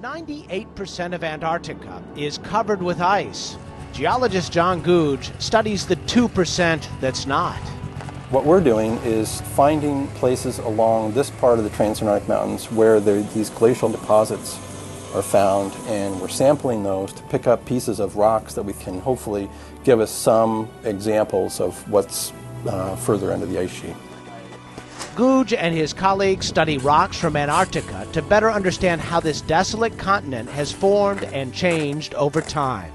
98% of Antarctica is covered with ice. Geologist John Googe studies the 2% that's not. What we're doing is finding places along this part of the Transantarctic Mountains where these glacial deposits are found, and we're sampling those to pick up pieces of rocks that we can hopefully give us some examples of what's further into the ice sheet. Googe and his colleagues study rocks from Antarctica to better understand how this desolate continent has formed and changed over time.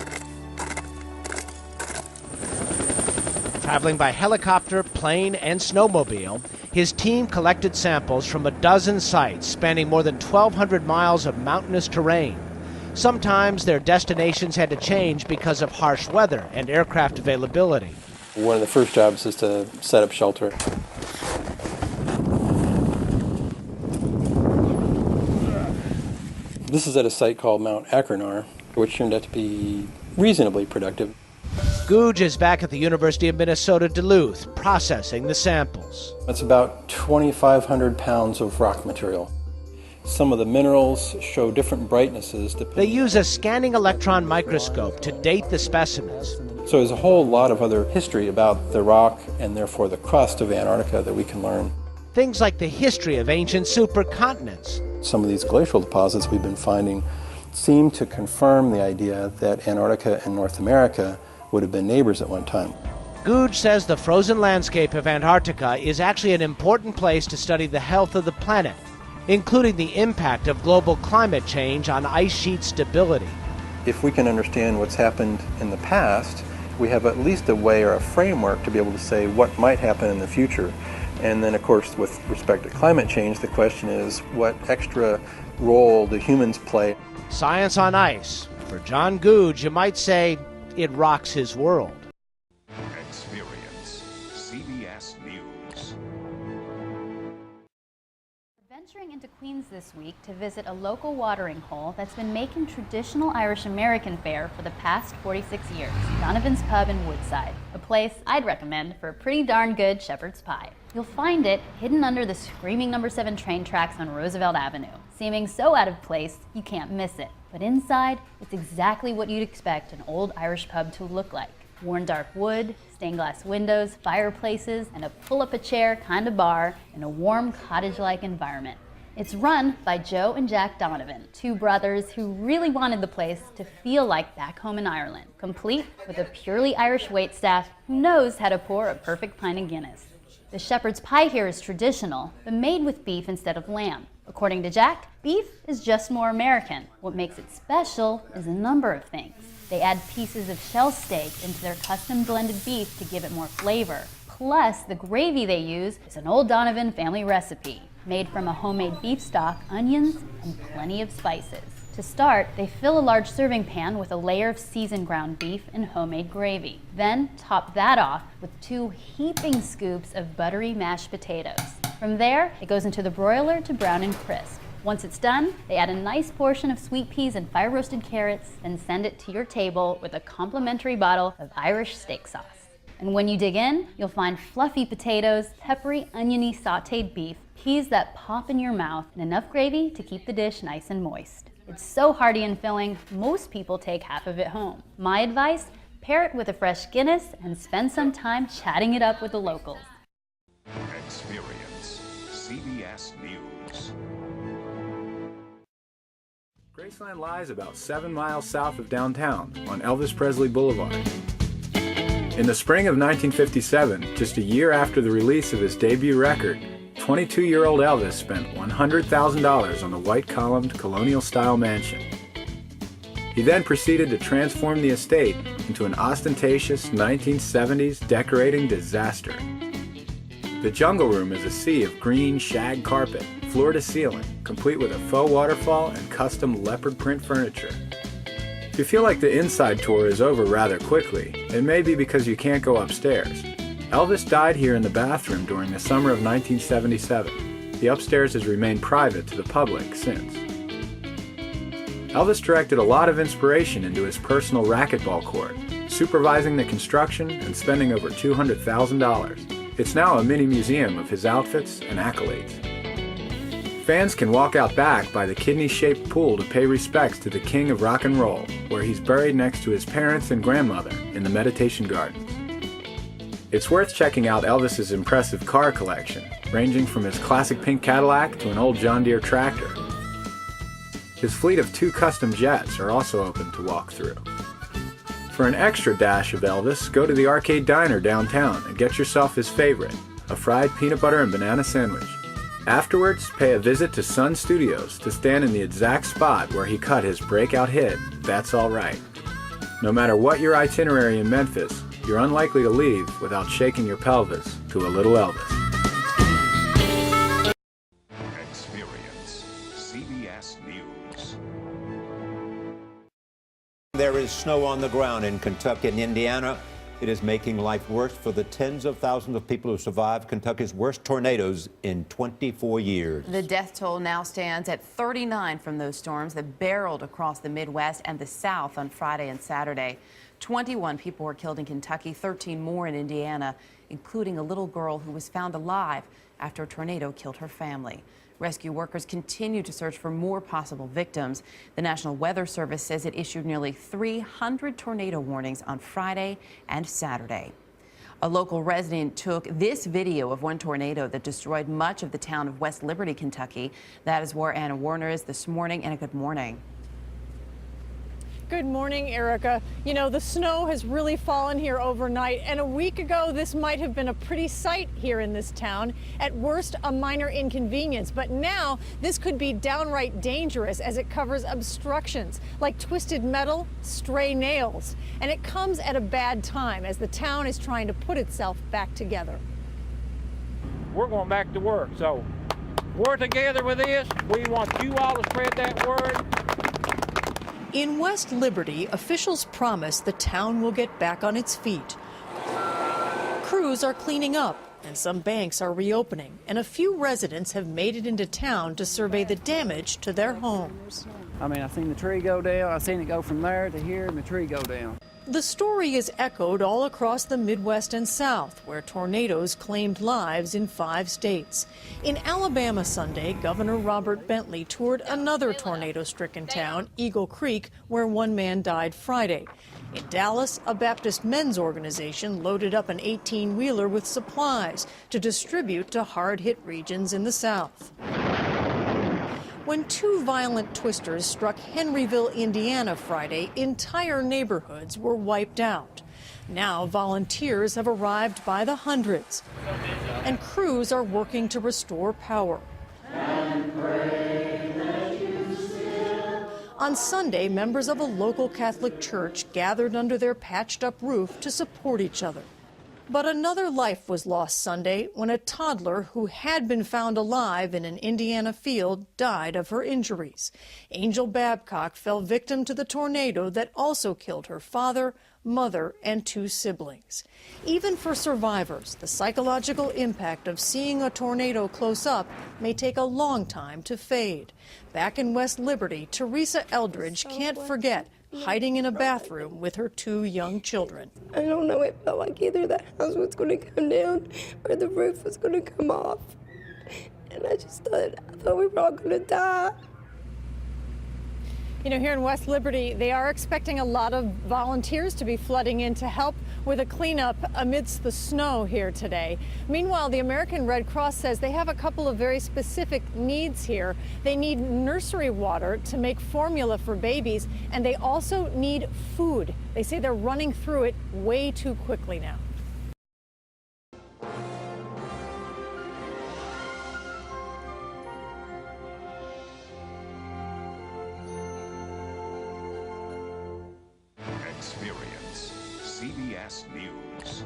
Traveling by helicopter, plane, and snowmobile, his team collected samples from a dozen sites spanning more than 1,200 miles of mountainous terrain. Sometimes their destinations had to change because of harsh weather and aircraft availability. One of the first jobs is to set up shelter. This is at a site called Mount Achernar, which turned out to be reasonably productive. Googe is back at the University of Minnesota Duluth, processing the samples. That's about 2,500 pounds of rock material. Some of the minerals show different brightnesses. They use a scanning electron microscope to date the specimens. So there's a whole lot of other history about the rock and therefore the crust of Antarctica that we can learn. Things like the history of ancient supercontinents. Some of these glacial deposits we've been finding seem to confirm the idea that Antarctica and North America would have been neighbors at one time. Googe says the frozen landscape of Antarctica is actually an important place to study the health of the planet, including the impact of global climate change on ice sheet stability. If we can understand what's happened in the past, we have at least a way or a framework to be able to say what might happen in the future. And then, of course, with respect to climate change, the question is, what extra role do humans play? Science on ice. For John Googe, you might say it rocks his world. Experience CBS News. Venturing into Queens this week to visit a local watering hole that's been making traditional Irish-American fare for the past 46 years, Donovan's Pub in Woodside, a place I'd recommend for a pretty darn good shepherd's pie. You'll find it hidden under the screaming number 7 train tracks on Roosevelt Avenue, seeming so out of place you can't miss it. But inside, it's exactly what you'd expect an old Irish pub to look like. Worn dark wood, stained glass windows, fireplaces, and a pull-up-a-chair kind of bar in a warm cottage-like environment. It's run by Joe and Jack Donovan, 2 brothers who really wanted the place to feel like back home in Ireland, complete with a purely Irish waitstaff who knows how to pour a perfect pint of Guinness. The shepherd's pie here is traditional, but made with beef instead of lamb. According to Jack, beef is just more American. What makes it special is a number of things. They add pieces of shell steak into their custom blended beef to give it more flavor. Plus, the gravy they use is an old Donovan family recipe, made from a homemade beef stock, onions, and plenty of spices. To start, they fill a large serving pan with a layer of seasoned ground beef and homemade gravy. Then top that off with 2 heaping scoops of buttery mashed potatoes. From there, it goes into the broiler to brown and crisp. Once it's done, they add a nice portion of sweet peas and fire-roasted carrots, and send it to your table with a complimentary bottle of Irish steak sauce. And when you dig in, you'll find fluffy potatoes, peppery, oniony sautéed beef, peas that pop in your mouth, and enough gravy to keep the dish nice and moist. It's so hearty and filling, most people take half of it home. My advice, pair it with a fresh Guinness and spend some time chatting it up with the locals. Experience CBS News. Graceland lies about 7 miles south of downtown on Elvis Presley Boulevard. In the spring of 1957, just a year after the release of his debut record, 22-year-old Elvis spent $100,000 on the white-columned colonial-style mansion. He then proceeded to transform the estate into an ostentatious 1970s decorating disaster. The Jungle Room is a sea of green shag carpet, floor to ceiling, complete with a faux waterfall and custom leopard print furniture. If you feel like the inside tour is over rather quickly, it may be because you can't go upstairs. Elvis died here in the bathroom during the summer of 1977. The upstairs has remained private to the public since. Elvis directed a lot of inspiration into his personal racquetball court, supervising the construction and spending over $200,000. It's now a mini museum of his outfits and accolades. Fans can walk out back by the kidney-shaped pool to pay respects to the king of rock and roll, where he's buried next to his parents and grandmother in the Meditation Garden. It's worth checking out Elvis's impressive car collection, ranging from his classic pink Cadillac to an old John Deere tractor. His fleet of 2 custom jets are also open to walk through. For an extra dash of Elvis, go to the Arcade Diner downtown and get yourself his favorite, a fried peanut butter and banana sandwich. Afterwards, pay a visit to Sun Studios to stand in the exact spot where he cut his breakout hit, That's All Right. No matter what your itinerary in Memphis, you're unlikely to leave without shaking your pelvis to a little Elvis. Experience CBS News. There is snow on the ground in Kentucky and Indiana. It is making life worse for the tens of thousands of people who survived Kentucky's worst tornadoes in 24 years. The death toll now stands at 39 from those storms that barreled across the Midwest and the South on Friday and Saturday. 21 people were killed in Kentucky, 13 more in Indiana, including a little girl who was found alive after a tornado killed her family. Rescue workers continue to search for more possible victims. The National Weather Service says it issued nearly 300 tornado warnings on Friday and Saturday. A local resident took this video of one tornado that destroyed much of the town of West Liberty, Kentucky. That is where Anna Warner is this morning. Anna, good morning. Good morning, Erica. You know, the snow has really fallen here overnight, and a week ago, this might have been a pretty sight here in this town. At worst, a minor inconvenience, but now this could be downright dangerous as it covers obstructions like twisted metal, stray nails, and it comes at a bad time as the town is trying to put itself back together. We're going back to work, so we're together with this. We want you all to spread that word. In West Liberty, officials promise the town will get back on its feet. Crews are cleaning up, and some banks are reopening, and a few residents have made it into town to survey the damage to their homes. I mean, I seen the tree go down, I seen it go from there to here, and the tree go down. The story is echoed all across the Midwest and South, where tornadoes claimed lives in 5 states. In Alabama Sunday, Governor Robert Bentley toured another tornado-stricken town, Eagle Creek, where one man died Friday. In Dallas, a Baptist men's organization loaded up an 18-wheeler with supplies to distribute to hard-hit regions in the South. When 2 violent twisters struck Henryville, Indiana Friday, entire neighborhoods were wiped out. Now volunteers have arrived by the hundreds, and crews are working to restore power. On Sunday, members of a local Catholic church gathered under their patched-up roof to support each other. But another life was lost Sunday when a toddler who had been found alive in an Indiana field died of her injuries. Angel Babcock fell victim to the tornado that also killed her father, mother, and 2 siblings. Even for survivors, the psychological impact of seeing a tornado close up may take a long time to fade. Back in West Liberty, Teresa Eldridge can't forget hiding in a bathroom with her 2 young children. I don't know, it felt like either the house was going to come down or the roof was going to come off. And I thought we were all going to die. You know, here in West Liberty, they are expecting a lot of volunteers to be flooding in to help with a cleanup amidst the snow here today. Meanwhile, the American Red Cross says they have a couple of very specific needs here. They need nursery water to make formula for babies, and they also need food. They say they're running through it way too quickly now. Experience CBS News.